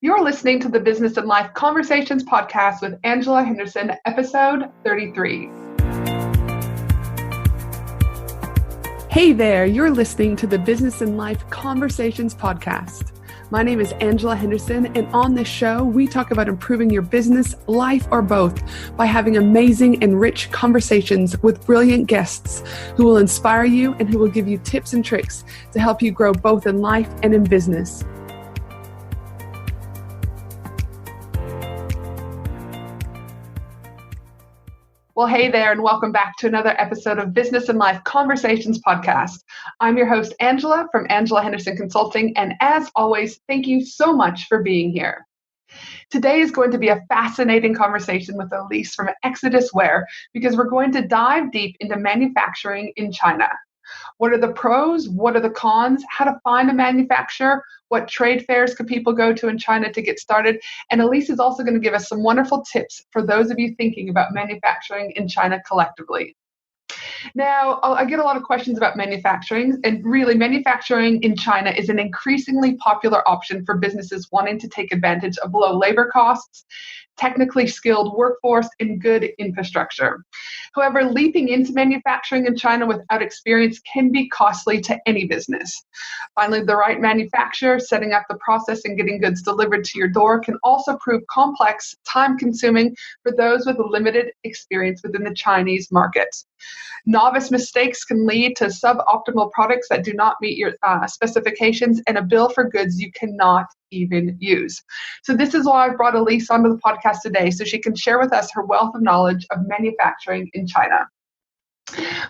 You're listening to the Business and Life Conversations podcast with Angela Henderson, episode 33. Hey there, you're listening to the Business and Life Conversations podcast. My name is Angela Henderson, and on this show, we talk about improving your business, life, or both by having amazing and rich conversations with brilliant guests who will inspire you and who will give you tips and tricks to help you grow both in life and in business. Well, hey there, and welcome back to another episode of Business and Life Conversations podcast. I'm your host, Angela, from Angela Henderson Consulting, and as always, thank you so much for being here. Today is going to be a fascinating conversation with Elise from Exodus Wear, because we're going to dive deep into manufacturing in China. What are the pros? What are the cons? How to find a manufacturer? What trade fairs could people go to in China to get started? And Elise is also going to give us some wonderful tips for those of you thinking about manufacturing in China collectively. Now, I get a lot of questions about manufacturing, and really manufacturing in China is an increasingly popular option for businesses wanting to take advantage of low labor costs, technically skilled workforce, and good infrastructure. However, leaping into manufacturing in China without experience can be costly to any business. Finding the right manufacturer, setting up the process, and getting goods delivered to your door can also prove complex, time-consuming for those with limited experience within the Chinese market. Novice mistakes can lead to suboptimal products that do not meet your specifications and a bill for goods you cannot even use. So this is why I brought Elise onto the podcast today, so she can share with us her wealth of knowledge of manufacturing in China.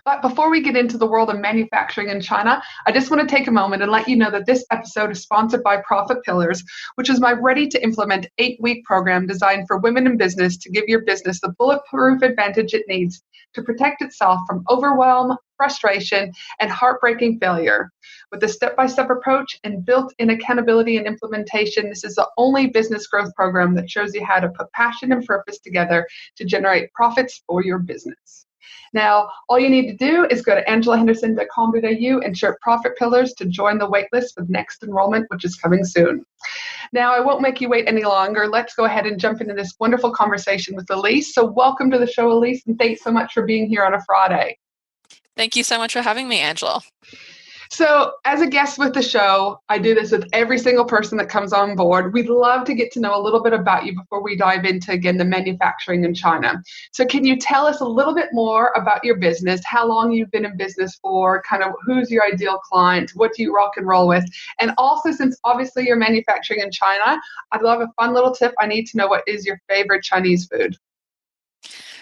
But before we get into the world of manufacturing in China, I just want to take a moment and let you know that this episode is sponsored by Profit Pillars, which is my ready-to-implement 8-week program designed for women in business to give your business the bulletproof advantage it needs to protect itself from overwhelm, frustration, and heartbreaking failure. With a step-by-step approach and built-in accountability and implementation, this is the only business growth program that shows you how to put passion and purpose together to generate profits for your business. Now, all you need to do is go to angelahenderson.com.au and share Profit Pillars to join the waitlist with next enrollment, which is coming soon. Now, I won't make you wait any longer. Let's go ahead and jump into this wonderful conversation with Elise. So welcome to the show, Elise, and thanks so much for being here on a Friday. Thank you so much for having me, Angela. So as a guest with the show, I do this with every single person that comes on board. We'd love to get to know a little bit about you before we dive into, again, the manufacturing in China. So can you tell us a little bit more about your business, how long you've been in business for, kind of who's your ideal client, what do you rock and roll with? And also, since obviously you're manufacturing in China, I'd love a fun little tip. I need to know, what is your favorite Chinese food?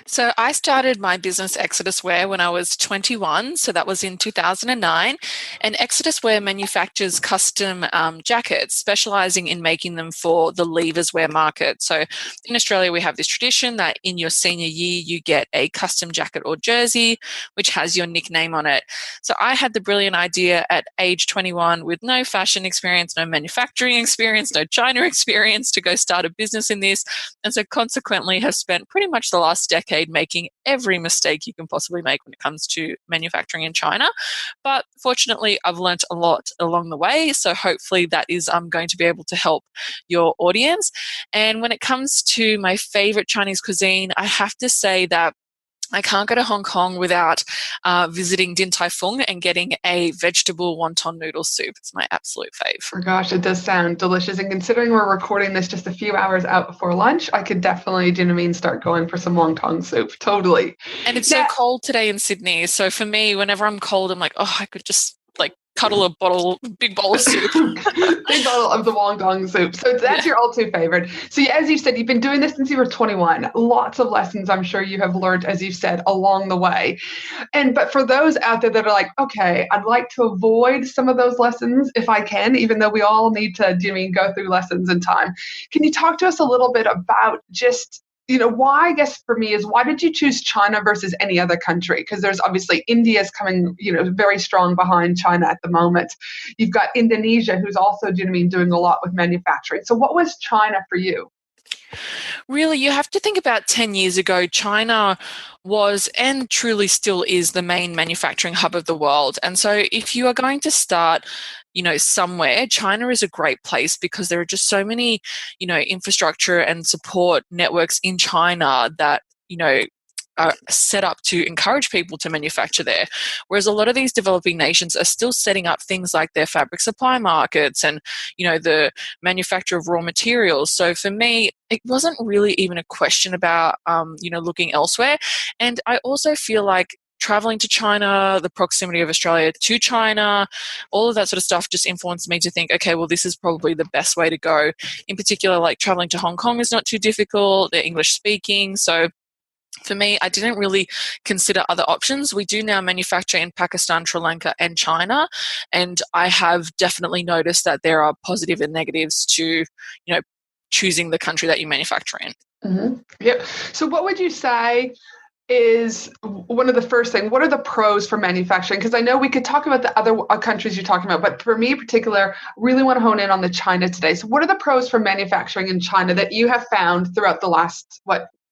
So I started my business Exodus Wear when I was 21, so that was in 2009, and Exodus Wear manufactures custom jackets, specializing in making them for the leavers wear market. So in Australia, we have this tradition that in your senior year, you get a custom jacket or jersey, which has your nickname on it. So I had the brilliant idea at age 21, with no fashion experience, no manufacturing experience, no China experience, to go start a business in this, and so consequently have spent pretty much the last decade making every mistake you can possibly make when it comes to manufacturing in China. But fortunately, I've learnt a lot along the way, so hopefully that is going to be able to help your audience. And when it comes to my favorite Chinese cuisine, I have to say that I can't go to Hong Kong without visiting Din Tai Fung and getting a vegetable wonton noodle soup. It's my absolute fave. Oh gosh, it does sound delicious. And considering we're recording this just a few hours out before lunch, I could definitely, do you know what I mean, start going for some wonton soup. Totally. And it's so cold today in Sydney. So for me, whenever I'm cold, I'm like, oh, I could just cuddle a big bowl of soup. Big bowl of the wonton soup. So that's your all-too favorite. So as you said, you've been doing this since you were 21. Lots of lessons I'm sure you have learned, as you said, along the way. But for those out there that are like, okay, I'd like to avoid some of those lessons if I can, even though we all need to, go through lessons in time. Can you talk to us a little bit about just, why, I guess for me, is why did you choose China versus any other country? Because there's obviously India's coming, very strong behind China at the moment. You've got Indonesia, who's also, doing a lot with manufacturing. So what was China for you? Really, you have to think about 10 years ago, China was and truly still is the main manufacturing hub of the world. And so if you are going to start, somewhere, China is a great place because there are just so many, infrastructure and support networks in China that, are set up to encourage people to manufacture there. Whereas a lot of these developing nations are still setting up things like their fabric supply markets and, the manufacture of raw materials. So for me, it wasn't really even a question about, looking elsewhere. And I also feel like traveling to China, the proximity of Australia to China, all of that sort of stuff just influenced me to think, okay, well, this is probably the best way to go. In particular, like traveling to Hong Kong is not too difficult. They're English speaking. So for me, I didn't really consider other options. We do now manufacture in Pakistan, Sri Lanka, and China, and I have definitely noticed that there are positive and negatives to, choosing the country that you manufacture in. Mm-hmm. Yep. So, what would you say is one of the first things? What are the pros for manufacturing? Because I know we could talk about the other countries you're talking about, but for me in particular, really want to hone in on the China today. So, what are the pros for manufacturing in China that you have found throughout the last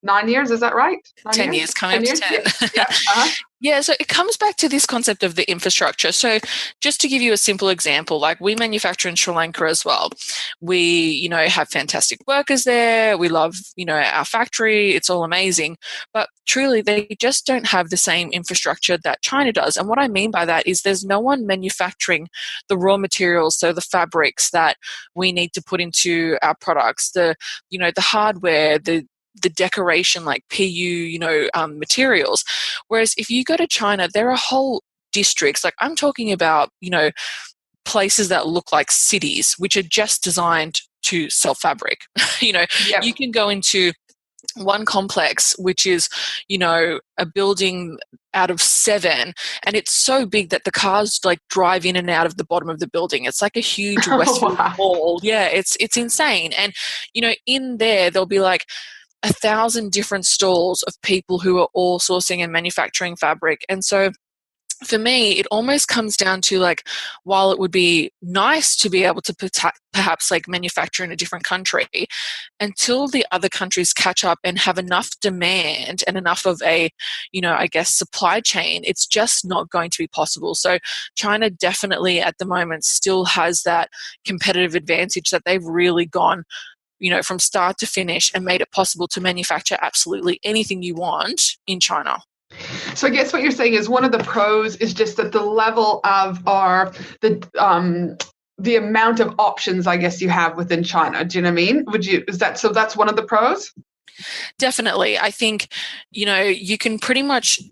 9 years? Is that right? 10 years, coming up to 10. Yeah. Uh-huh. Yeah, so it comes back to this concept of the infrastructure. So just to give you a simple example, like we manufacture in Sri Lanka as well. We, have fantastic workers there. We love, our factory. It's all amazing. But truly, they just don't have the same infrastructure that China does. And what I mean by that is there's no one manufacturing the raw materials, so the fabrics that we need to put into our products, the hardware, the decoration like PU, materials. Whereas if you go to China, there are whole districts, like I'm talking about, places that look like cities, which are just designed to sell fabric. Yep. You can go into one complex, which is, a building out of 7, and it's so big that the cars like drive in and out of the bottom of the building. It's like a huge Westfield mall. Yeah, it's insane. And, in there'll be like 1,000 different stalls of people who are all sourcing and manufacturing fabric. And so for me, it almost comes down to like, while it would be nice to be able to perhaps like manufacture in a different country, until the other countries catch up and have enough demand and enough of a, supply chain, it's just not going to be possible. So China definitely at the moment still has that competitive advantage that they've really gone from start to finish and made it possible to manufacture absolutely anything you want in China. So I guess what you're saying is one of the pros is just that the level of the amount of options I guess you have within China. Do you know what I mean? That's one of the pros? Definitely. I think, you can pretty much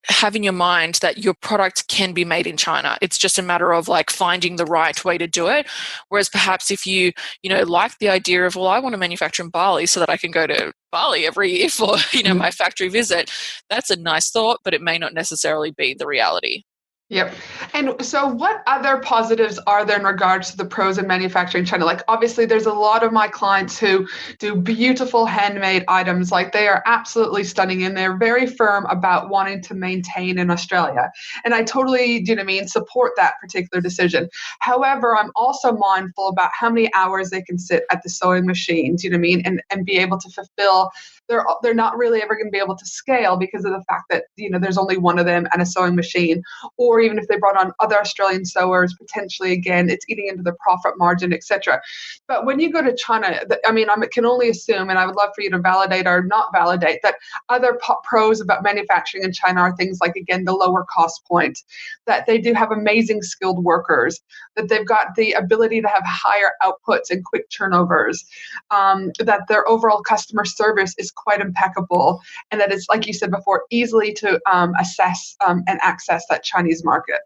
have in your mind that your product can be made in China. It's just a matter of like finding the right way to do it. Whereas perhaps if you, like the idea of, well, I want to manufacture in Bali so that I can go to Bali every year for, my factory visit, that's a nice thought, but it may not necessarily be the reality. Yep. And so what other positives are there in regards to the pros in manufacturing in China? Like, obviously, there's a lot of my clients who do beautiful handmade items. Like, they are absolutely stunning and they're very firm about wanting to maintain in Australia. And I totally, support that particular decision. However, I'm also mindful about how many hours they can sit at the sewing machine, and be able to fulfill. They're not really ever going to be able to scale because of the fact that, there's only one of them and a sewing machine. Or even if they brought on other Australian sewers, potentially, again, it's eating into the profit margin, etc. But when you go to China, I can only assume, and I would love for you to validate or not validate, that other pros about manufacturing in China are things like, again, the lower cost point, that they do have amazing skilled workers, that they've got the ability to have higher outputs and quick turnovers, that their overall customer service is quite impeccable, and that it's, like you said before, easily to assess and access that Chinese market.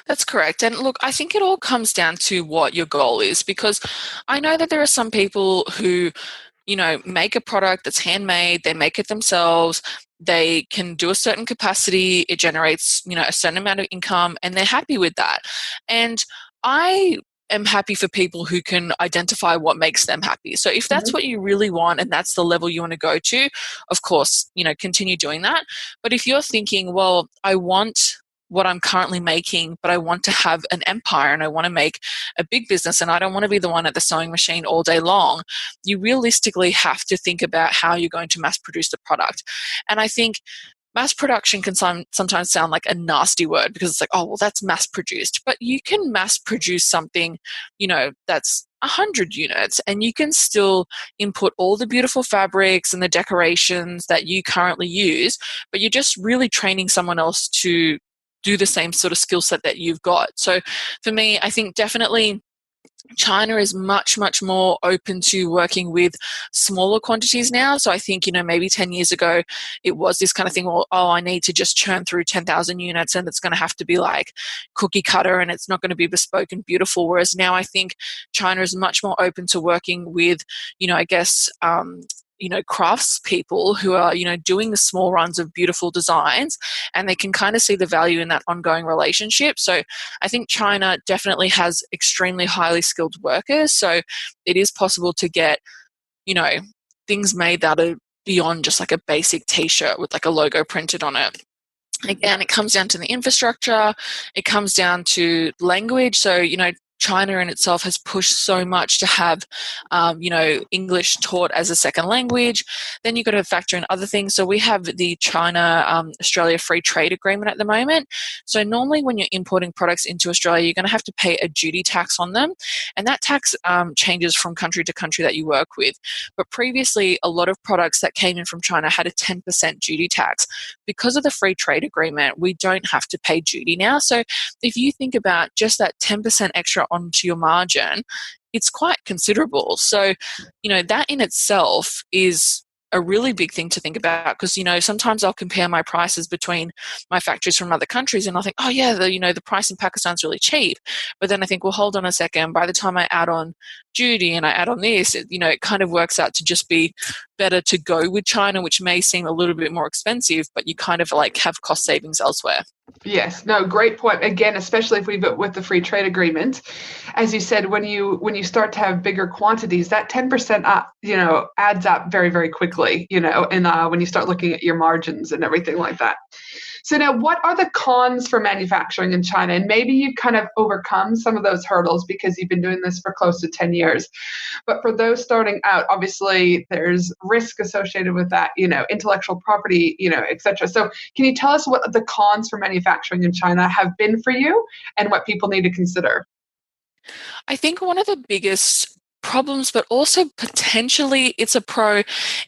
That's correct. And look, I think it all comes down to what your goal is, because I know that there are some people who, make a product that's handmade, they make it themselves, they can do a certain capacity, it generates, a certain amount of income, and they're happy with that. And I am happy for people who can identify what makes them happy. So if that's what you really want and that's the level you want to go to, of course, continue doing that. But if you're thinking, well, I want what I'm currently making, but I want to have an empire and I want to make a big business and I don't want to be the one at the sewing machine all day long, you realistically have to think about how you're going to mass produce the product. And I think mass production can sometimes sound like a nasty word because it's like, oh, well, that's mass produced. But you can mass produce something, that's 100 units, and you can still input all the beautiful fabrics and the decorations that you currently use, but you're just really training someone else to do the same sort of skill set that you've got. So for me, I think definitely China is much, much more open to working with smaller quantities now. So I think, maybe 10 years ago, it was this kind of thing, well, I need to just churn through 10,000 units and it's going to have to be like cookie cutter and it's not going to be bespoke and beautiful. Whereas now I think China is much more open to working with, I guess, crafts people who are, doing the small runs of beautiful designs, and they can kind of see the value in that ongoing relationship. So I think China definitely has extremely highly skilled workers. So it is possible to get, things made that are beyond just like a basic t-shirt with like a logo printed on it. Again, it comes down to the infrastructure. It comes down to language. So, China in itself has pushed so much to have, English taught as a second language. Then you've got to factor in other things. So we have the China-Australia Free Trade Agreement at the moment. So normally when you're importing products into Australia, you're going to have to pay a duty tax on them. And that tax changes from country to country that you work with. But previously, a lot of products that came in from China had a 10% duty tax. Because of the Free Trade Agreement, we don't have to pay duty now. So if you think about just that 10% extra onto your margin, it's quite considerable. So, that in itself is a really big thing to think about because, sometimes I'll compare my prices between my factories from other countries and I think, oh yeah, the price in Pakistan's really cheap. But then I think, well, hold on a second. By the time I add on duty and I add on this, it kind of works out to just be better to go with China, which may seem a little bit more expensive, but you kind of like have cost savings elsewhere. Yes, no, great point. Again, especially if with the free trade agreement, as you said, when you start to have bigger quantities, that 10% up, adds up very, very quickly, and when you start looking at your margins and everything like that. So now, what are the cons for manufacturing in China? And maybe you've kind of overcome some of those hurdles because you've been doing this for close to 10 years. But for those starting out, obviously there's risk associated with that, intellectual property, et cetera. So can you tell us what the cons for manufacturing in China have been for you and what people need to consider? I think one of the biggest problems, but also potentially it's a pro,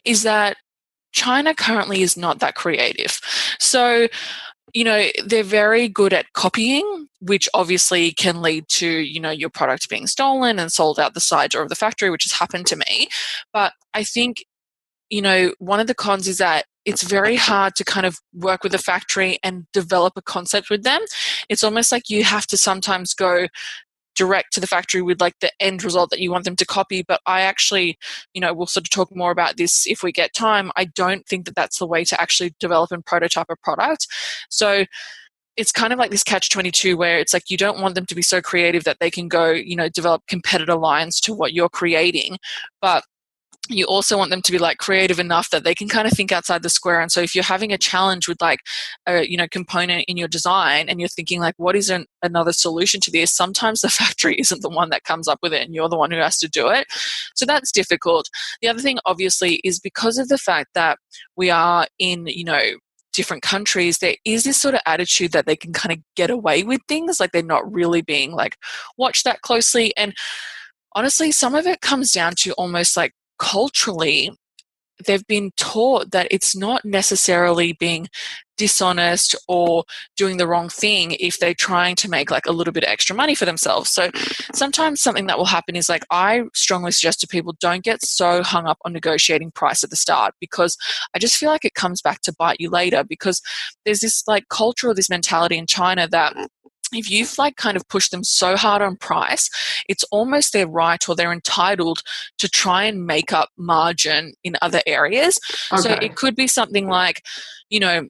is that China currently is not that creative. So, they're very good at copying, which obviously can lead to, your product being stolen and sold out the side door of the factory, which has happened to me. But I think, one of the cons is that it's very hard to kind of work with a factory and develop a concept with them. It's almost like you have to sometimes go direct to the factory with like the end result that you want them to copy. But I actually, we'll sort of talk more about this if we get time. I don't think that that's the way to actually develop and prototype a product. So it's kind of like this catch-22 where it's like you don't want them to be so creative that they can go, develop competitor lines to what you're creating. But you also want them to be like creative enough that they can kind of think outside the square. And so if you're having a challenge with like a component in your design and you're thinking like, what is another solution to this? Sometimes the factory isn't the one that comes up with it and you're the one who has to do it. So that's difficult. The other thing obviously is because of the fact that we are in, different countries, there is this sort of attitude that they can kind of get away with things, like they're not really being like watched that closely. And honestly, some of it comes down to almost like culturally, they've been taught that it's not necessarily being dishonest or doing the wrong thing if they're trying to make like a little bit of extra money for themselves. So sometimes something that will happen is like I strongly suggest to people don't get so hung up on negotiating price at the start because I just feel like it comes back to bite you later because there's this like culture or this mentality in China that if you've like kind of pushed them so hard on price, it's almost their right or they're entitled to try and make up margin in other areas. Okay. So it could be something like,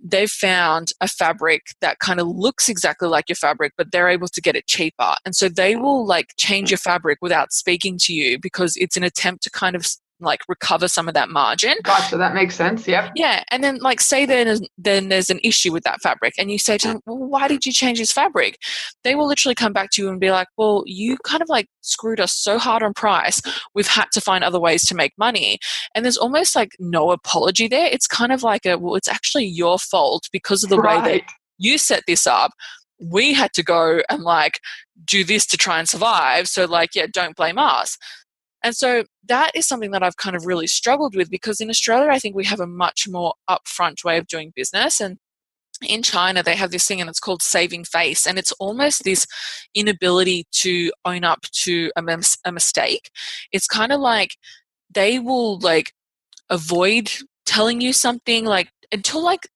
they've found a fabric that kind of looks exactly like your fabric, but they're able to get it cheaper. And so they will like change your fabric without speaking to you because it's an attempt to kind of like recover some of that margin. Gotcha. That makes sense. Yep. Yeah, and then like say then there's an issue with that fabric, and you say to them, well, why did you change this fabric? They will literally come back to you and be like, well, you kind of like screwed us so hard on price, we've had to find other ways to make money. And there's almost like no apology there. It's kind of like well, it's actually your fault because of the way that you set this up. We had to go and like do this to try and survive. So like, yeah, don't blame us. And so that is something that I've kind of really struggled with, because in Australia, I think we have a much more upfront way of doing business. And in China, they have this thing and it's called saving face. And it's almost this inability to own up to a mistake. It's kind of like they will like avoid telling you something like until like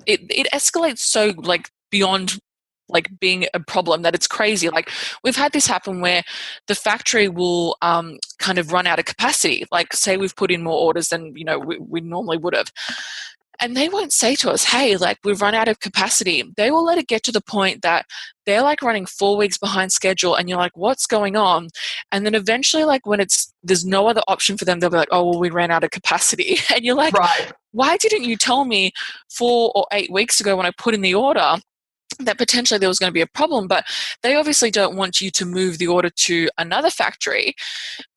it escalates so like beyond like being a problem that it's crazy. Like we've had this happen where the factory will kind of run out of capacity. Like say we've put in more orders than we normally would have, and they won't say to us, hey, like we've run out of capacity. They will let it get to the point that they're like running 4 weeks behind schedule, and you're like, what's going on? And then eventually, like when there's no other option for them, they'll be like, oh well, we ran out of capacity. And you're like, right. Why didn't you tell me 4 or 8 weeks ago when I put in the order that potentially there was going to be a problem? But they obviously don't want you to move the order to another factory.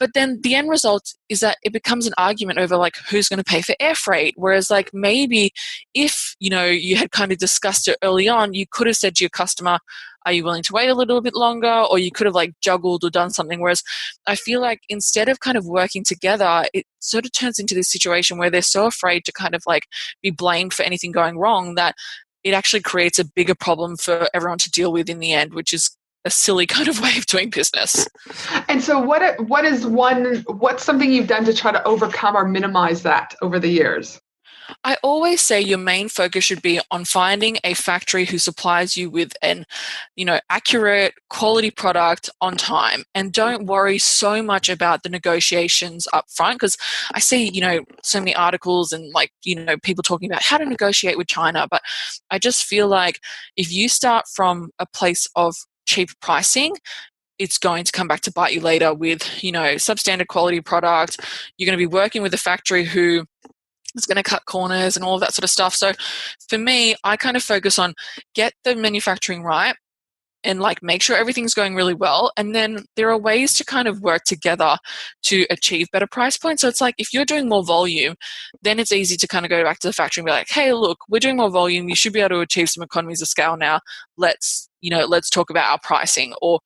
But then the end result is that it becomes an argument over like who's going to pay for air freight. Whereas like maybe if you had kind of discussed it early on, you could have said to your customer, are you willing to wait a little bit longer? Or you could have like juggled or done something. Whereas I feel like instead of kind of working together, it sort of turns into this situation where they're so afraid to kind of like be blamed for anything going wrong that it actually creates a bigger problem for everyone to deal with in the end, which is a silly kind of way of doing business. And so what's something you've done to try to overcome or minimize that over the years? I always say your main focus should be on finding a factory who supplies you with an, accurate quality product on time, and don't worry so much about the negotiations up front. Because I see, so many articles and like, people talking about how to negotiate with China. But I just feel like if you start from a place of cheap pricing, it's going to come back to bite you later with, substandard quality product. You're going to be working with a factory who is going to cut corners and all of that sort of stuff. So for me, I kind of focus on get the manufacturing right and like make sure everything's going really well. And then there are ways to kind of work together to achieve better price points. So it's like if you're doing more volume, then it's easy to kind of go back to the factory and be like, hey, look, we're doing more volume. You should be able to achieve some economies of scale now. Let's talk about our pricing. Or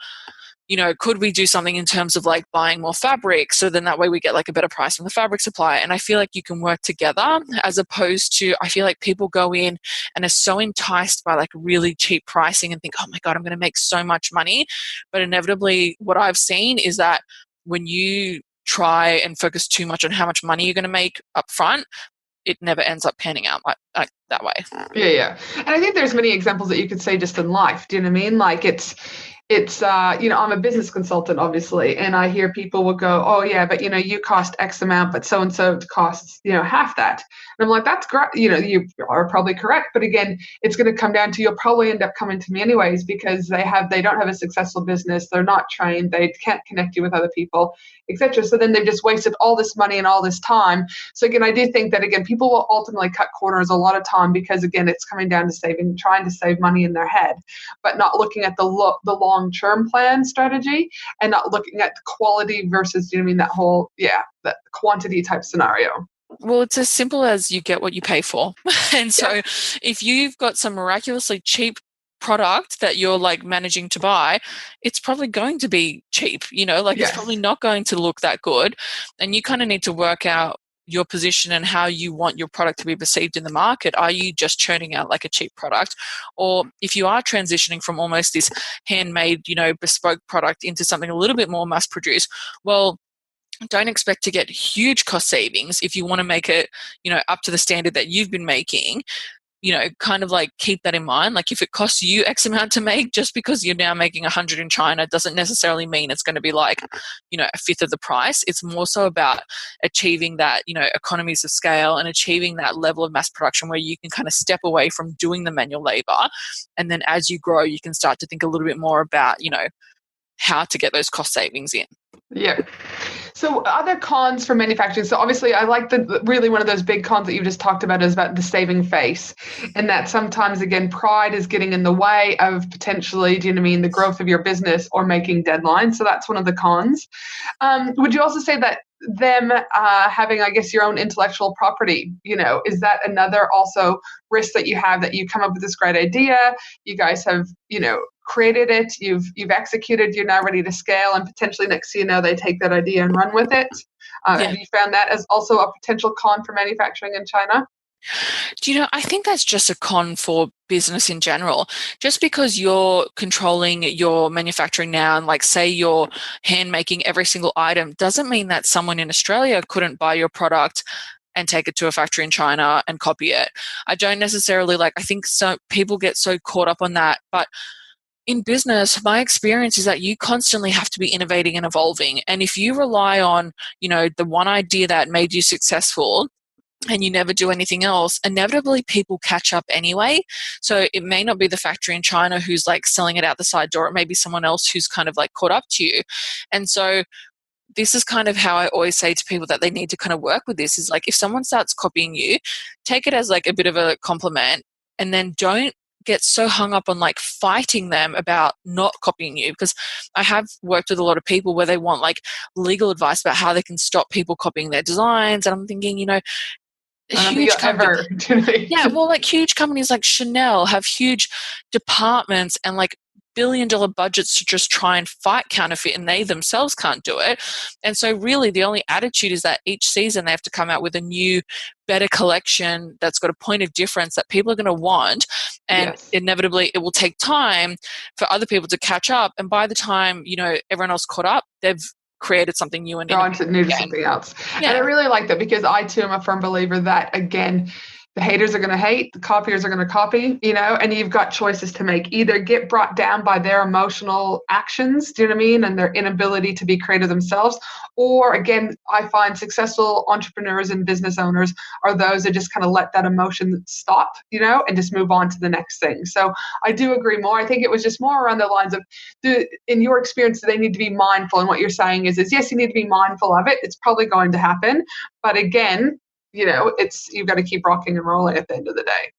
could we do something in terms of like buying more fabric, so then that way we get like a better price from the fabric supplier? And I feel like you can work together, as opposed to, I feel like people go in and are so enticed by like really cheap pricing and think, oh my God, I'm going to make so much money. But inevitably what I've seen is that when you try and focus too much on how much money you're going to make up front, it never ends up panning out like that way. Yeah. And I think there's many examples that you could say just in life. Do you know what I mean? Like it's I'm a business consultant, obviously, and I hear people will go, oh yeah, but you cost X amount, but so and so costs half that. And I'm like, that's great. You are probably correct, but again, it's going to come down to, you'll probably end up coming to me anyways, because they don't have a successful business, they're not trained, they can't connect you with other people, etc. So then they've just wasted all this money and all this time. So again, I do think that again, people will ultimately cut corners a lot of time, because again, it's coming down to trying to save money in their head, but not looking at the long-term plan strategy, and not looking at quality versus, that whole, that quantity type scenario. Well, it's as simple as you get what you pay for. And so if you've got some miraculously cheap product that you're like managing to buy, it's probably going to be cheap, it's probably not going to look that good. And you kind of need to work out your position and how you want your product to be perceived in the market. Are you just churning out like a cheap product? Or if you are transitioning from almost this handmade, bespoke product into something a little bit more mass produced, well, don't expect to get huge cost savings if you want to make it, up to the standard that you've been making. Kind of like keep that in mind. Like if it costs you X amount to make, just because you're now making 100 in China doesn't necessarily mean it's going to be like, a fifth of the price. It's more so about achieving that, economies of scale and achieving that level of mass production where you can kind of step away from doing the manual labor. And then as you grow, you can start to think a little bit more about, how to get those cost savings in. Yeah. So other cons for manufacturing. So obviously I like the really one of those big cons that you just talked about is about the saving face. And that sometimes again pride is getting in the way of potentially, do you know what I mean, the growth of your business or making deadlines. So that's one of the cons. Would you also say that them having, I guess, your own intellectual property, is that another also risk that you have, that you come up with this great idea, you guys have, created it, you've executed, you're now ready to scale, and potentially next thing you know, they take that idea and run with it. Yeah. Have you found that as also a potential con for manufacturing in China? Do you know, I think that's just a con for business in general. Just because you're controlling your manufacturing now and, like, say you're hand making every single item, doesn't mean that someone in Australia couldn't buy your product and take it to a factory in China and copy it. I don't necessarily, like, I think so people get so caught up on that. But in business, my experience is that you constantly have to be innovating and evolving. And if you rely on, the one idea that made you successful, and you never do anything else, inevitably people catch up anyway. So it may not be the factory in China who's, like, selling it out the side door. It may be someone else who's kind of, like, caught up to you. And so this is kind of how I always say to people that they need to kind of work with this, is, like, if someone starts copying you, take it as, like, a bit of a compliment, and then don't get so hung up on, like, fighting them about not copying you. Because I have worked with a lot of people where they want, like, legal advice about how they can stop people copying their designs. And I'm thinking, I don't think you'll huge company. ever. Yeah, well, like, huge companies like Chanel have huge departments and, like, billion-dollar budgets to just try and fight counterfeit, and they themselves can't do it. And so really the only attitude is that each season they have to come out with a new, better collection that's got a point of difference that people are going to want. And Yes. inevitably it will take time for other people to catch up. And by the time, everyone else caught up, they've created something new and They're on to innovative new to again. something else. And I Yeah. really like that, because I too am a firm believer that, again, the haters are going to hate, the copiers are going to copy, and you've got choices to make. Either get brought down by their emotional actions, do you know what I mean, and their inability to be creative themselves. Or again, I find successful entrepreneurs and business owners are those that just kind of let that emotion stop, and just move on to the next thing. So I do agree more. I think it was just more around the lines of, in your experience, do they need to be mindful? And what you're saying is yes, you need to be mindful of it. It's probably going to happen. But again, you've got to keep rocking and rolling at the end of the day.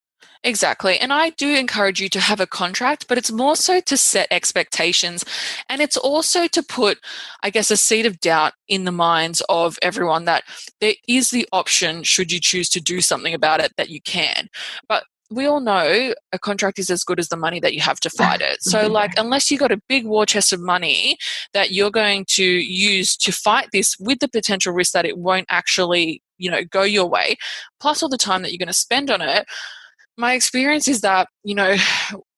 Exactly. And I do encourage you to have a contract, but it's more so to set expectations. And it's also to put, I guess, a seed of doubt in the minds of everyone that there is the option, should you choose to do something about it, that you can. But we all know a contract is as good as the money that you have to fight it. So, like, unless you got a big war chest of money that you're going to use to fight this, with the potential risk that it won't actually, go your way, plus all the time that you're going to spend on it, my experience is that,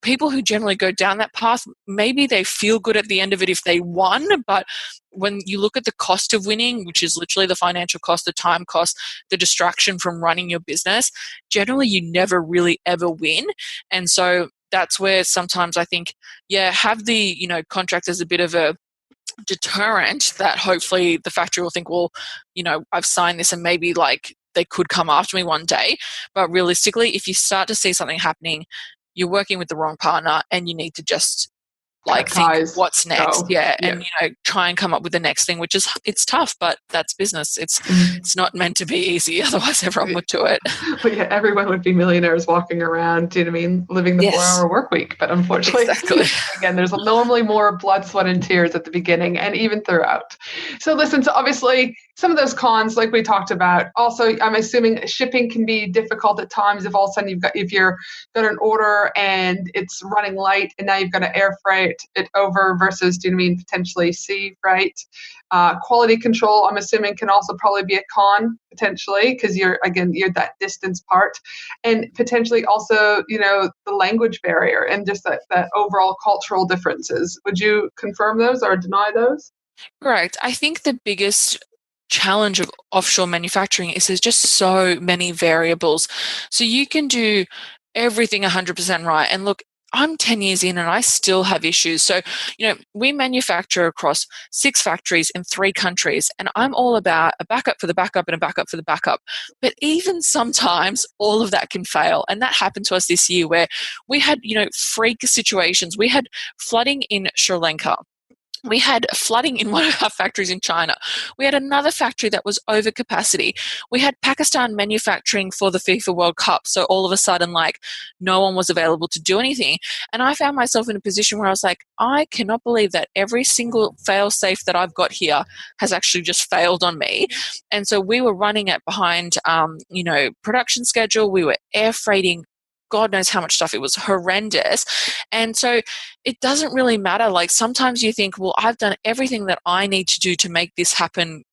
people who generally go down that path, maybe they feel good at the end of it if they won, but when you look at the cost of winning, which is literally the financial cost, the time cost, the distraction from running your business, generally you never really ever win. And so that's where sometimes I think, have the, contract as a bit of a deterrent, that hopefully the factory will think, well, I've signed this and maybe, like, they could come after me one day. But realistically, if you start to see something happening, you're working with the wrong partner, and you need to just, like, Cut think ties, what's next. go. Yeah. Yeah. And, try and come up with the next thing, which is, it's tough, but that's business. It's not meant to be easy. Otherwise everyone would do it. But yeah, everyone would be millionaires walking around, do you know what I mean, living the Yes, 4-hour work week. But unfortunately, exactly. again, there's normally more blood, sweat, and tears at the beginning and even throughout. So listen, so obviously some of those cons, like we talked about, also, I'm assuming shipping can be difficult at times. If all of a sudden if you're got an order and it's running late, and now you've got to air freight it over versus, do you know what I mean, potentially sea freight. Quality control, I'm assuming, can also probably be a con potentially, because you're that distance part, and potentially also, the language barrier and just that overall cultural differences. Would you confirm those or deny those? Correct. I think the biggest challenge of offshore manufacturing is there's just so many variables. So you can do everything 100% right. And look, I'm 10 years in and I still have issues. So, we manufacture across 6 factories in 3 countries, and I'm all about a backup for the backup and a backup for the backup. But even sometimes all of that can fail. And that happened to us this year, where we had, freak situations. We had flooding in Sri Lanka. we had flooding in one of our factories in China. We had another factory that was over capacity. We had Pakistan manufacturing for the FIFA World Cup. So all of a sudden, like, no one was available to do anything. And I found myself in a position where I was like, I cannot believe that every single fail safe that I've got here has actually just failed on me. And so we were running it behind, production schedule. We were air freighting God knows how much stuff. It was horrendous. And so it doesn't really matter. Like, sometimes you think, well, I've done everything that I need to do to make this happen,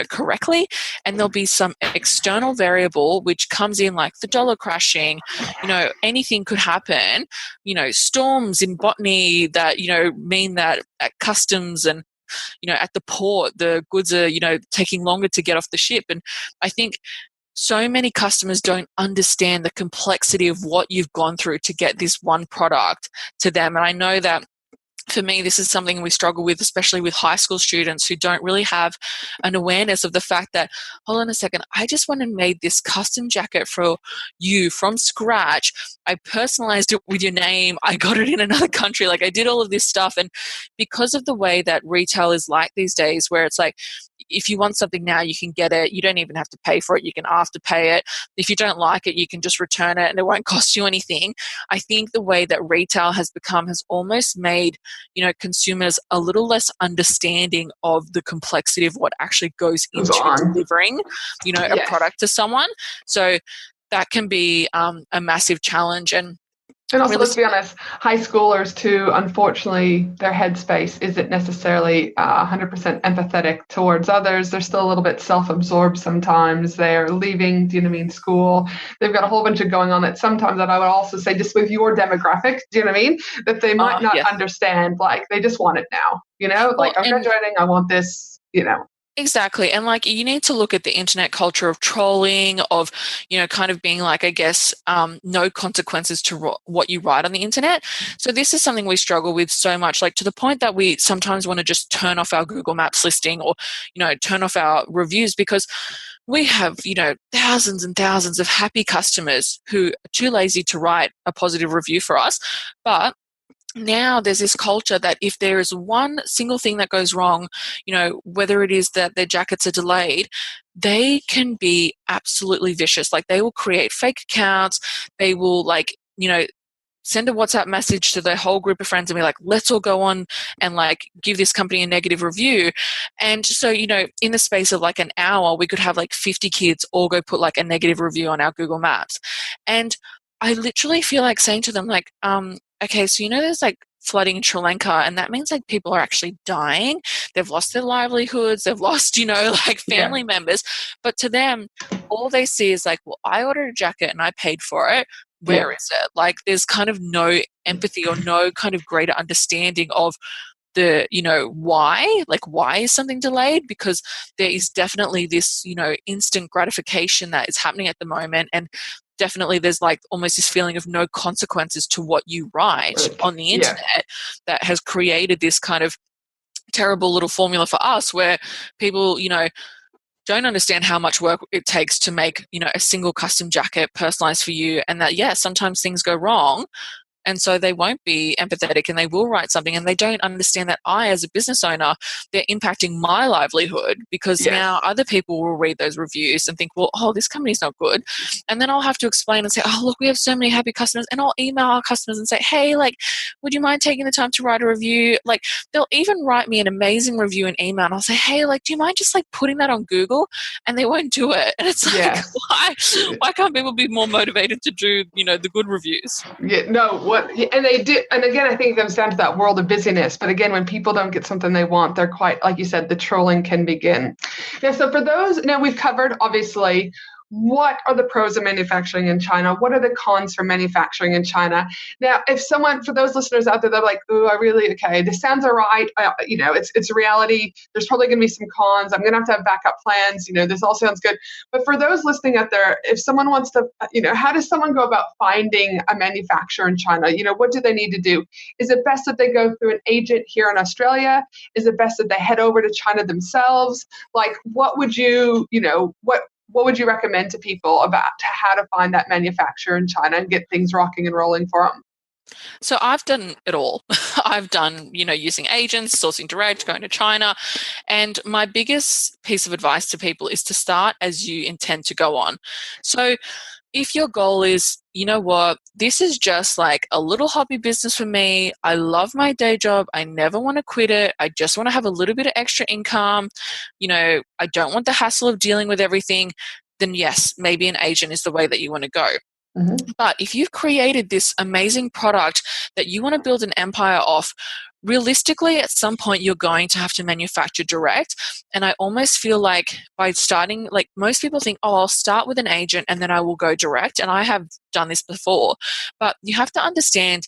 correctly. And there'll be some external variable which comes in, like the dollar crashing, anything could happen, storms in botany that, mean that at customs and, at the port, the goods are, taking longer to get off the ship. And I think so many customers don't understand the complexity of what you've gone through to get this one product to them. And I know that for me, this is something we struggle with, especially with high school students who don't really have an awareness of the fact that, hold on a second, I just went and made this custom jacket for you from scratch. I personalized it with your name. I got it in another country. Like, I did all of this stuff. And because of the way that retail is like these days, where it's like, if you want something now, you can get it. You don't even have to pay for it. You can afterpay it. If you don't like it, you can just return it and it won't cost you anything. I think the way that retail has become has almost made, consumers a little less understanding of the complexity of what actually goes into delivering, a product to someone. So that can be a massive challenge. And also, really, let's be honest, high schoolers too, unfortunately, their headspace isn't necessarily 100% empathetic towards others. They're still a little bit self-absorbed sometimes. They're leaving, school. They've got a whole bunch of going on that sometimes, that I would also say, just with your demographic, that they might not understand. Like, they just want it now, like, I'm graduating, I want this, Exactly. And like, you need to look at the internet culture of trolling, of, kind of being like, I guess, no consequences to what you write on the internet. So this is something we struggle with so much, like to the point that we sometimes want to just turn off our Google Maps listing or, turn off our reviews, because we have, thousands and thousands of happy customers who are too lazy to write a positive review for us. But now there's this culture that if there is one single thing that goes wrong, whether it is that their jackets are delayed, they can be absolutely vicious. Like, they will create fake accounts. They will, like, send a WhatsApp message to their whole group of friends and be like, let's all go on and like give this company a negative review. And so, in the space of like an hour, we could have like 50 kids all go put like a negative review on our Google Maps. And I literally feel like saying to them, like, okay, so there's like flooding in Sri Lanka, and that means like people are actually dying. They've lost their livelihoods. They've lost, like family members. But to them, all they see is like, well, I ordered a jacket and I paid for it. Where is it? Like, there's kind of no empathy or no kind of greater understanding of the, why is something delayed? Because there is definitely this, instant gratification that is happening at the moment. And definitely there's like almost this feeling of no consequences to what you write on the internet that has created this kind of terrible little formula for us where people, don't understand how much work it takes to make, a single custom jacket personalized for you. And that, sometimes things go wrong. And so they won't be empathetic and they will write something, and they don't understand that I, as a business owner, they're impacting my livelihood, because now other people will read those reviews and think, well, oh, this company's not good. And then I'll have to explain and say, oh, look, we have so many happy customers. And I'll email our customers and say, hey, like, would you mind taking the time to write a review? Like, they'll even write me an amazing review in email. And I'll say, hey, like, do you mind just like putting that on Google? And they won't do it. And it's like, why can't people be more motivated to do, the good reviews? And they do. And again, I think it comes down to that world of busyness. But again, when people don't get something they want, they're quite, like you said, the trolling can begin. So for those, now we've covered, obviously, what are the pros of manufacturing in China? What are the cons for manufacturing in China? Now, if someone, for those listeners out there, they're like, oh, okay, this sounds all right. It's reality. There's probably going to be some cons. I'm going to have backup plans. This all sounds good. But for those listening out there, if someone wants to, how does someone go about finding a manufacturer in China? What do they need to do? Is it best that they go through an agent here in Australia? Is it best that they head over to China themselves? Like, what would you, what would you recommend to people about how to find that manufacturer in China and get things rocking and rolling for them? So I've done it all. I've done, using agents, sourcing direct, going to China. And my biggest piece of advice to people is to start as you intend to go on. So if your goal is, you know what, this is just like a little hobby business for me. I love my day job. I never want to quit it. I just want to have a little bit of extra income. I don't want the hassle of dealing with everything. Then yes, maybe an agent is the way that you want to go. Mm-hmm. But if you've created this amazing product that you want to build an empire off, realistically, at some point, you're going to have to manufacture direct. And I almost feel like by starting, like most people think, oh, I'll start with an agent and then I will go direct. And I have done this before. But you have to understand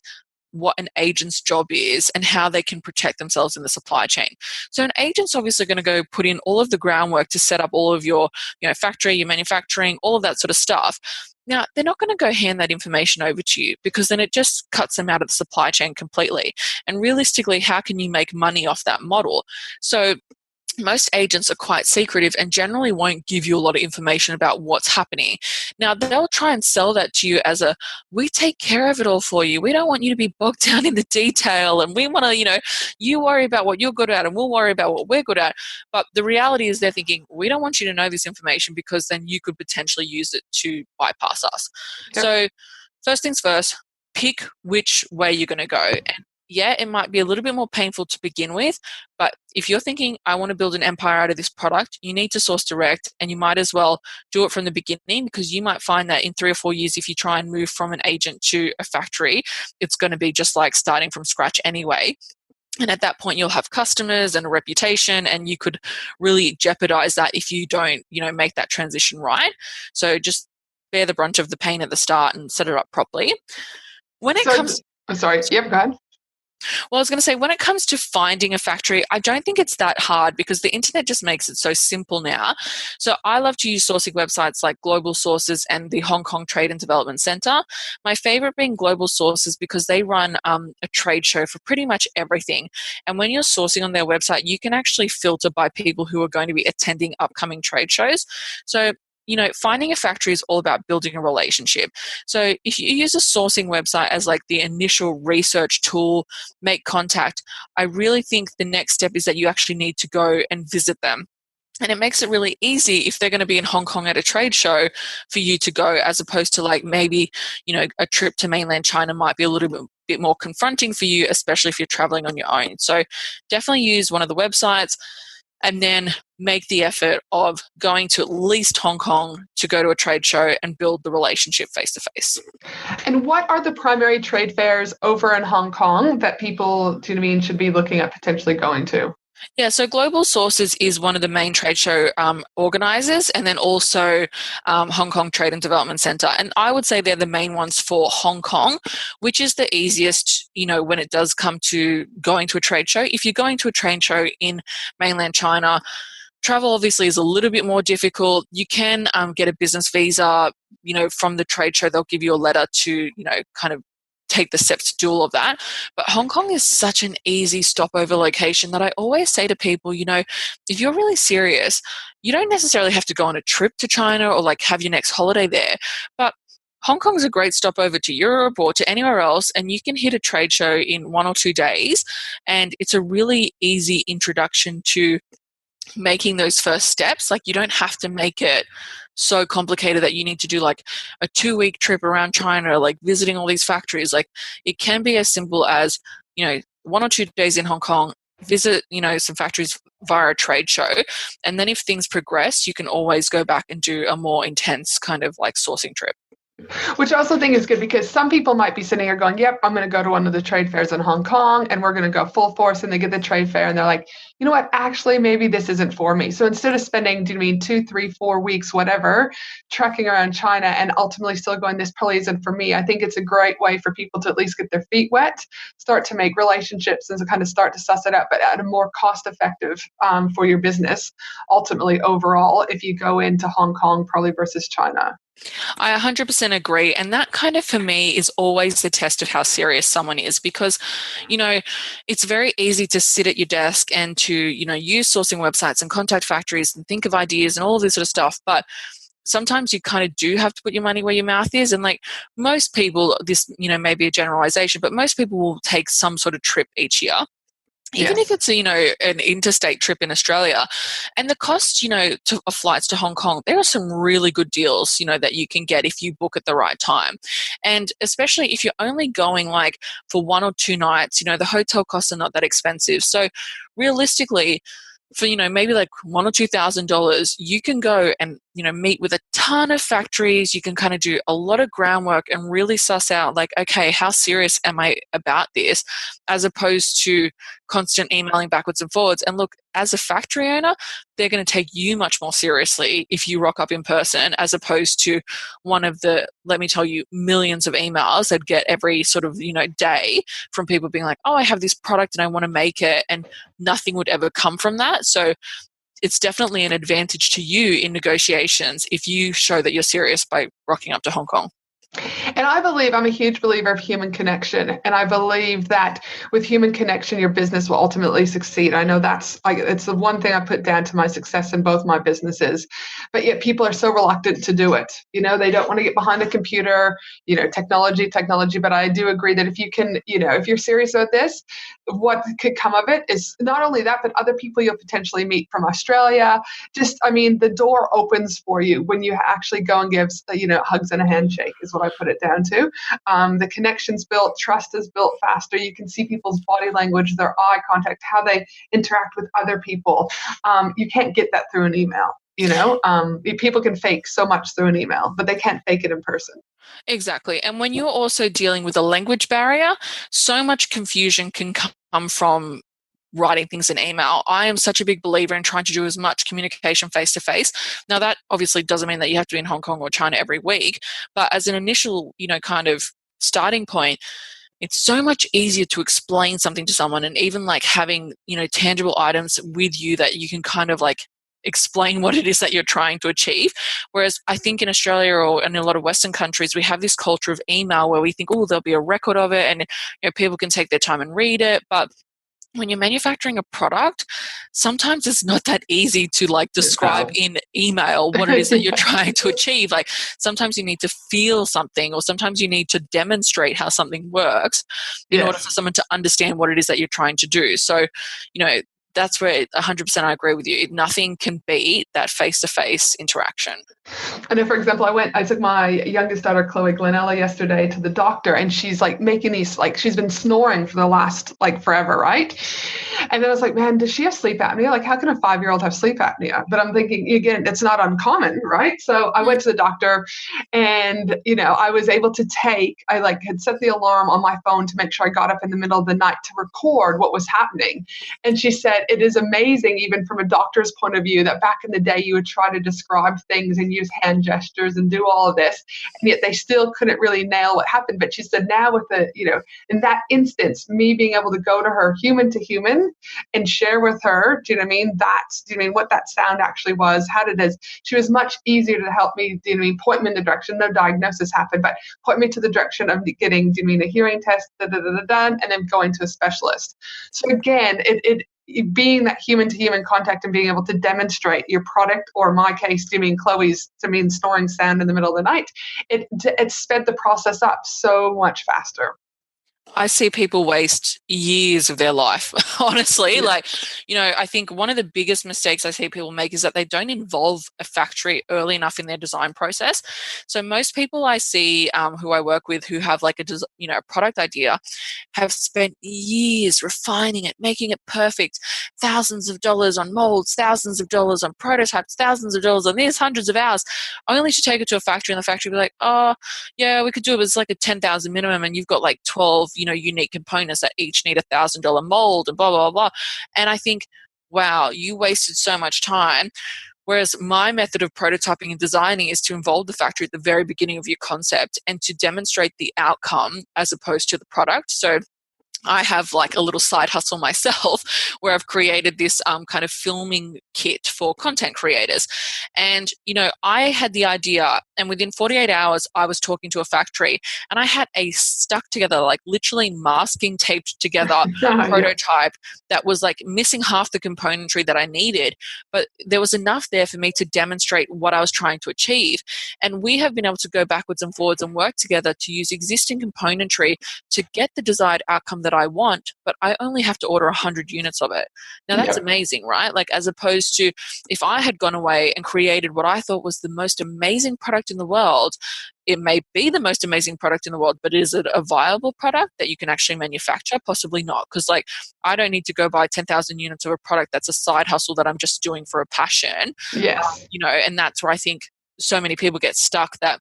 what an agent's job is and how they can protect themselves in the supply chain. So an agent's obviously going to go put in all of the groundwork to set up all of your, factory, your manufacturing, all of that sort of stuff. Now, they're not going to go hand that information over to you because then it just cuts them out of the supply chain completely. And realistically, how can you make money off that model? So most agents are quite secretive and generally won't give you a lot of information about what's happening. Now, they'll try and sell that to you as we take care of it all for you. We don't want you to be bogged down in the detail, and we want to, you worry about what you're good at and we'll worry about what we're good at. But the reality is they're thinking, we don't want you to know this information because then you could potentially use it to bypass us. Yep. So first things first, pick which way you're going to go. And yeah, it might be a little bit more painful to begin with, but if you're thinking, I want to build an empire out of this product, you need to source direct, and you might as well do it from the beginning, because you might find that in 3 or 4 years, if you try and move from an agent to a factory, it's going to be just like starting from scratch anyway. And at that point, you'll have customers and a reputation, and you could really jeopardize that if you don't, make that transition right. So just bear the brunt of the pain at the start and set it up properly. I'm sorry. Yep, go ahead. Well, I was going to say, when it comes to finding a factory, I don't think it's that hard because the internet just makes it so simple now. So I love to use sourcing websites like Global Sources and the Hong Kong Trade and Development Center. My favorite being Global Sources because they run a trade show for pretty much everything. And when you're sourcing on their website, you can actually filter by people who are going to be attending upcoming trade shows. So finding a factory is all about building a relationship. So if you use a sourcing website as like the initial research tool, make contact, I really think the next step is that you actually need to go and visit them. And it makes it really easy if they're going to be in Hong Kong at a trade show for you to go, as opposed to like maybe, a trip to mainland China might be a little bit more confronting for you, especially if you're traveling on your own. So definitely use one of the websites, and then make the effort of going to at least Hong Kong to go to a trade show and build the relationship face to face. And what are the primary trade fairs over in Hong Kong that people, should be looking at potentially going to? Yeah, so Global Sources is one of the main trade show organizers, and then also Hong Kong Trade and Development Center. And I would say they're the main ones for Hong Kong, which is the easiest, when it does come to going to a trade show. If you're going to a trade show in mainland China, travel obviously is a little bit more difficult. You can get a business visa, from the trade show. They'll give you a letter to, kind of take the steps to do all of that. But Hong Kong is such an easy stopover location that I always say to people, if you're really serious, you don't necessarily have to go on a trip to China or like have your next holiday there. But Hong Kong is a great stopover to Europe or to anywhere else, and you can hit a trade show in 1 or 2 days. And it's a really easy introduction to making those first steps. Like, you don't have to make it so complicated that you need to do like a 2-week trip around China, like visiting all these factories. Like, it can be as simple as, 1 or 2 days in Hong Kong, visit, some factories via a trade show. And then if things progress, you can always go back and do a more intense kind of like sourcing trip. Which I also think is good, because some people might be sitting here going, yep, I'm going to go to one of the trade fairs in Hong Kong and we're going to go full force, and they get the trade fair and they're like, you know what, actually, maybe this isn't for me. So instead of spending, 2, 3, 4 weeks, whatever, trekking around China and ultimately still going, this probably isn't for me, I think it's a great way for people to at least get their feet wet, start to make relationships, and to kind of start to suss it out, but at a more cost effective for your business, ultimately overall, if you go into Hong Kong probably versus China. I 100% agree. And that kind of, for me, is always the test of how serious someone is, because, it's very easy to sit at your desk and to, use sourcing websites and contact factories and think of ideas and all of this sort of stuff. But sometimes you kind of do have to put your money where your mouth is. And like most people, this, may be a generalization, but most people will take some sort of trip each year. Even if Yes. it's, an interstate trip in Australia, and the cost, of flights to Hong Kong, there are some really good deals, that you can get if you book at the right time. And especially if you're only going like for 1 or 2 nights, the hotel costs are not that expensive. So realistically, for maybe like $1,000 or $2,000, you can go and meet with a ton of factories. You can kind of do a lot of groundwork and really suss out like, okay, how serious am I about this, as opposed to constant emailing backwards and forwards. And look, as a factory owner, they're going to take you much more seriously if you rock up in person, as opposed to one of the, let me tell you, millions of emails that get every sort of day from people being like, oh, I have this product and I want to make it, and nothing would ever come from that. So it's definitely an advantage to you in negotiations if you show that you're serious by rocking up to Hong Kong. And I'm a huge believer of human connection. And I believe that with human connection, your business will ultimately succeed. I know it's the one thing I put down to my success in both my businesses, but yet people are so reluctant to do it. They don't want to get behind the computer, technology. But I do agree that if you can, if you're serious about this, what could come of it is not only that, but other people you'll potentially meet from Australia. The door opens for you when you actually go and give, hugs and a handshake is what I put it down to. The connection's built, trust is built faster. You can see people's body language, their eye contact, how they interact with other people. You can't get that through an email. People can fake so much through an email, but they can't fake it in person. Exactly. And when you're also dealing with a language barrier, so much confusion can come from writing things in email. I am such a big believer in trying to do as much communication face to face. Now, that obviously doesn't mean that you have to be in Hong Kong or China every week, but as an initial, kind of starting point, it's so much easier to explain something to someone, and even like having, tangible items with you that you can kind of like explain what it is that you're trying to achieve. Whereas I think in Australia or in a lot of Western countries, we have this culture of email where we think, oh, there'll be a record of it and people can take their time and read it. But when you're manufacturing a product, sometimes it's not that easy to like describe in email what it is that you're trying to achieve. Like sometimes you need to feel something, or sometimes you need to demonstrate how something works in order for someone to understand what it is that you're trying to do. So, that's where 100% I agree with you. Nothing can beat that face-to-face interaction. I know, for example, I took my youngest daughter, Chloe Glenella, yesterday to the doctor, and she's like making these, like, she's been snoring for the last, like, forever, right? And then I was like, man, does she have sleep apnea? Like, how can a 5-year-old have sleep apnea? But I'm thinking, again, it's not uncommon, right? So I went to the doctor, and, I was able to had set the alarm on my phone to make sure I got up in the middle of the night to record what was happening. And she said, it is amazing, even from a doctor's point of view, that back in the day you would try to describe things and use hand gestures and do all of this, and yet they still couldn't really nail what happened. But she said now with in that instance, me being able to go to her human to human and share with her, do you know what I mean? What that sound actually was, how it is. She was much easier to help me, do you know what I mean? Point me in the direction, no diagnosis happened, but point me to the direction of getting, do you mean, a hearing test, done, and then going to a specialist. So again, it being that human-to-human contact and being able to demonstrate your product, or in my case, Chloe's snoring sound in the middle of the night, it sped the process up so much faster. I see people waste years of their life, honestly. Yeah. Like, I think one of the biggest mistakes I see people make is that they don't involve a factory early enough in their design process. So most people I see who I work with who have like a product idea have spent years refining it, making it perfect, thousands of dollars on molds, thousands of dollars on prototypes, thousands of dollars on this, hundreds of hours, only to take it to a factory and the factory be like, oh, yeah, we could do it. It's like a 10,000 minimum, and you've got like 12 unique components that each need $1,000 mold and blah, blah, blah. And I think, wow, you wasted so much time. Whereas my method of prototyping and designing is to involve the factory at the very beginning of your concept and to demonstrate the outcome as opposed to the product. So I have like a little side hustle myself where I've created this kind of filming kit for content creators. And, I had the idea, and within 48 hours, I was talking to a factory and I had a stuck together, like literally masking taped together Yeah. prototype that was like missing half the componentry that I needed. But there was enough there for me to demonstrate what I was trying to achieve. And we have been able to go backwards and forwards and work together to use existing componentry to get the desired outcome that I want, but I only have to order 100 units of it. Now that's Yep. amazing, right? Like, as opposed to if I had gone away and created what I thought was the most amazing product in the world. It may be the most amazing product in the world, but is it a viable product that you can actually manufacture? Possibly not, because like I don't need to go buy 10,000 units of a product that's a side hustle that I'm just doing for a passion. Yes. And that's where I think so many people get stuck, that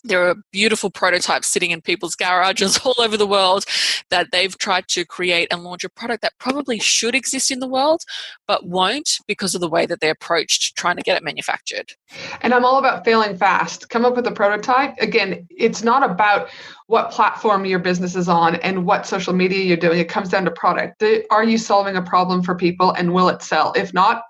there are beautiful prototypes sitting in people's garages all over the world that they've tried to create and launch a product that probably should exist in the world, but won't because of the way that they approached trying to get it manufactured. And I'm all about failing fast. Come up with a prototype. Again, it's not about what platform your business is on and what social media you're doing. It comes down to product. Are you solving a problem for people, and will it sell? If not,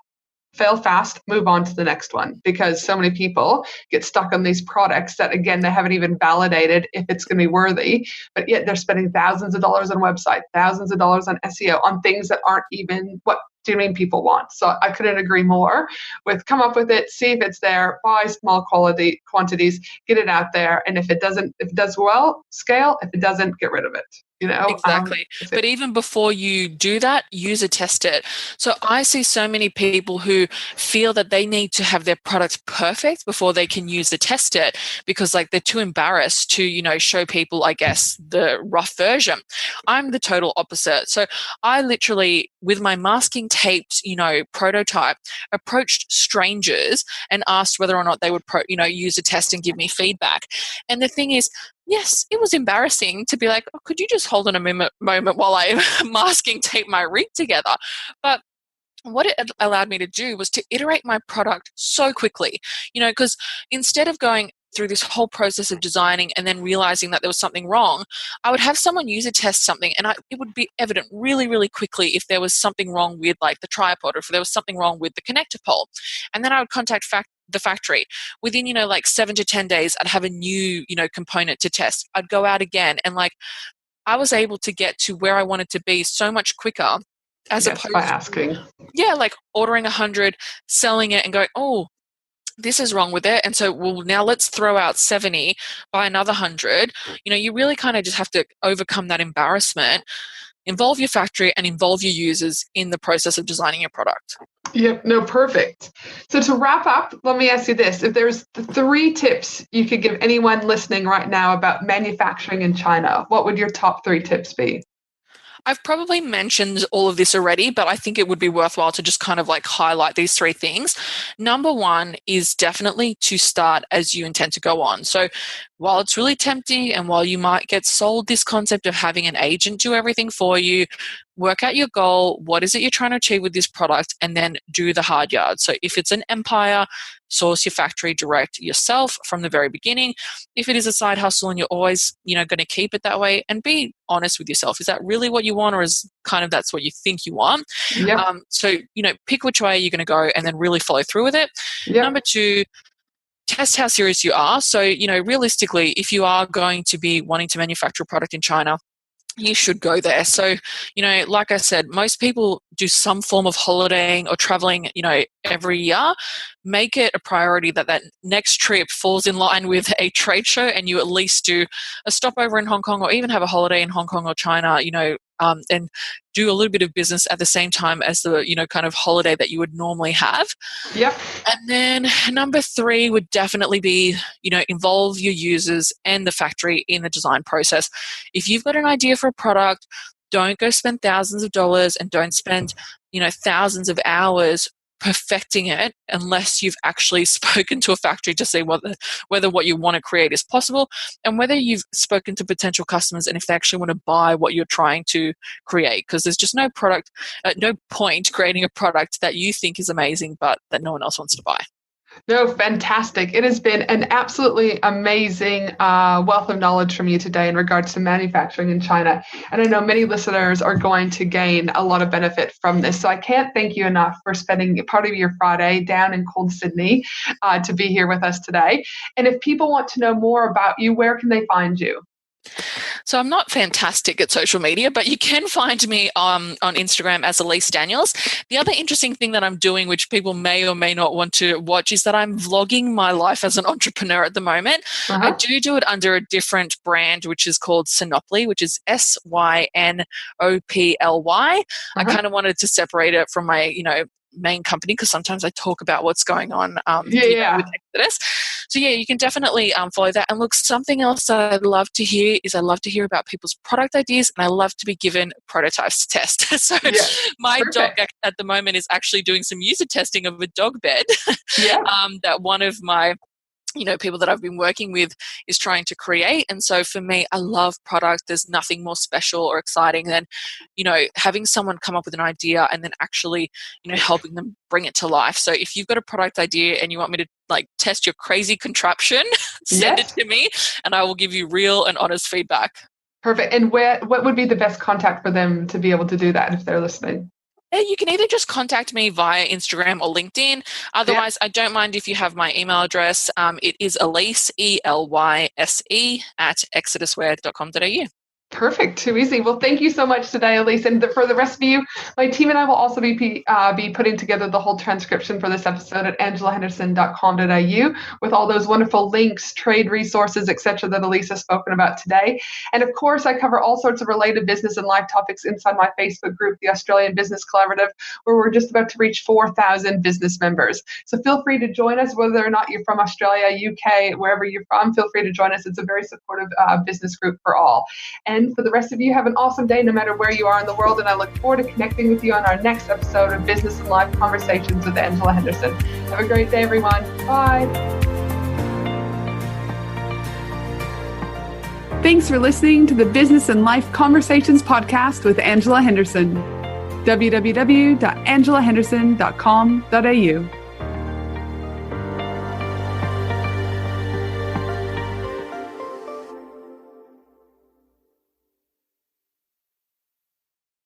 fail fast, move on to the next one, because so many people get stuck on these products that, again, they haven't even validated if it's going to be worthy, but yet they're spending thousands of dollars on website, thousands of dollars on SEO, on things that aren't even what do you mean people want. So I couldn't agree more with come up with it, see if it's there, buy small quantities, get it out there. And if it does well, scale. If it doesn't, get rid of it. Exactly. But even before you do that, user test it. So I see so many people who feel that they need to have their product perfect before they can user test it, because like they're too embarrassed to, show people, I guess, the rough version. I'm the total opposite. So I literally, with my masking taped, prototype, approached strangers and asked whether or not they would, user test and give me feedback. And the thing is, yes, it was embarrassing to be like, oh, could you just hold on a moment while I masking tape my rig together? But what it allowed me to do was to iterate my product so quickly, because instead of going through this whole process of designing and then realizing that there was something wrong, I would have someone user test something, and it would be evident really, really quickly if there was something wrong with like the tripod, or if there was something wrong with the connector pole. And then I would contact the factory. Within, like 7 to 10 days, I'd have a new, component to test. I'd go out again, and like I was able to get to where I wanted to be so much quicker, as yes, by opposed asking. like ordering 100, selling it and going, oh, this is wrong with it. And so, well, now let's throw out 70, buy another 100. You really kind of just have to overcome that embarrassment, involve your factory and involve your users in the process of designing your product. Yep, no, perfect. So to wrap up, let me ask you this. If there's 3 tips you could give anyone listening right now about manufacturing in China, what would your top 3 tips be? I've probably mentioned all of this already, but I think it would be worthwhile to just kind of like highlight these 3 things. Number 1 is definitely to start as you intend to go on. So while it's really tempting, and while you might get sold this concept of having an agent do everything for you, work out your goal. What is it you're trying to achieve with this product? And then do the hard yards. So if it's an empire, source your factory direct yourself from the very beginning. If it is a side hustle and you're always, going to keep it that way, and be honest with yourself. Is that really what you want, or is kind of that's what you think you want? Yep. So, pick which way you're going to go and then really follow through with it. Yep. Number 2, test how serious you are. So, realistically, if you are going to be wanting to manufacture a product in China, you should go there. So, like I said, most people do some form of holidaying or traveling, every year. Make it a priority that next trip falls in line with a trade show, and you at least do a stopover in Hong Kong, or even have a holiday in Hong Kong or China, and do a little bit of business at the same time as the, kind of holiday that you would normally have. Yep. And then number 3 would definitely be, involve your users and the factory in the design process. If you've got an idea for a product, don't go spend thousands of dollars, and don't spend, thousands of hours perfecting it unless you've actually spoken to a factory to see whether what you want to create is possible, and whether you've spoken to potential customers and if they actually want to buy what you're trying to create. Because there's just no point creating a product that you think is amazing but that no one else wants to buy. No, fantastic. It has been an absolutely amazing wealth of knowledge from you today in regards to manufacturing in China. And I know many listeners are going to gain a lot of benefit from this. So I can't thank you enough for spending part of your Friday down in cold Sydney to be here with us today. And if people want to know more about you, where can they find you? So I'm not fantastic at social media, but you can find me on Instagram as Elise Daniels. The other interesting thing that I'm doing, which people may or may not want to watch, is that I'm vlogging my life as an entrepreneur at the moment. I do it under a different brand, which is called Synoply, which is Synoply. I kind of wanted to separate it from my, main company, because sometimes I talk about what's going on with Exodus. So yeah, you can definitely follow that. And look, something else that I'd love to hear is I love to hear about people's product ideas, and I love to be given prototypes to test. So my dog at the moment is actually doing some user testing of a dog bed that one of my people that I've been working with is trying to create. And so for me, I love product. There's nothing more special or exciting than, having someone come up with an idea and then actually, helping them bring it to life. So if you've got a product idea and you want me to test your crazy contraption, send it to me and I will give you real and honest feedback. Perfect. And what would be the best contact for them to be able to do that if they're listening? You can either just contact me via Instagram or LinkedIn. Otherwise, I don't mind if you have my email address. It is Elise, ELYSE, @exoduswear.com.au. Perfect. Too easy. Well, thank you so much today, Elise. And for the rest of you, my team and I will also be putting together the whole transcription for this episode at angelahenderson.com.au with all those wonderful links, trade resources, etc. that Elise has spoken about today. And of course, I cover all sorts of related business and life topics inside my Facebook group, the Australian Business Collaborative, where we're just about to reach 4,000 business members. So feel free to join us, whether or not you're from Australia, UK, wherever you're from, feel free to join us. It's a very supportive business group for all. And for the rest of you, have an awesome day no matter where you are in the world. And I look forward to connecting with you on our next episode of Business and Life Conversations with Angela Henderson. Have a great day, everyone. Bye. Thanks for listening to the Business and Life Conversations podcast with Angela Henderson. www.angelahenderson.com.au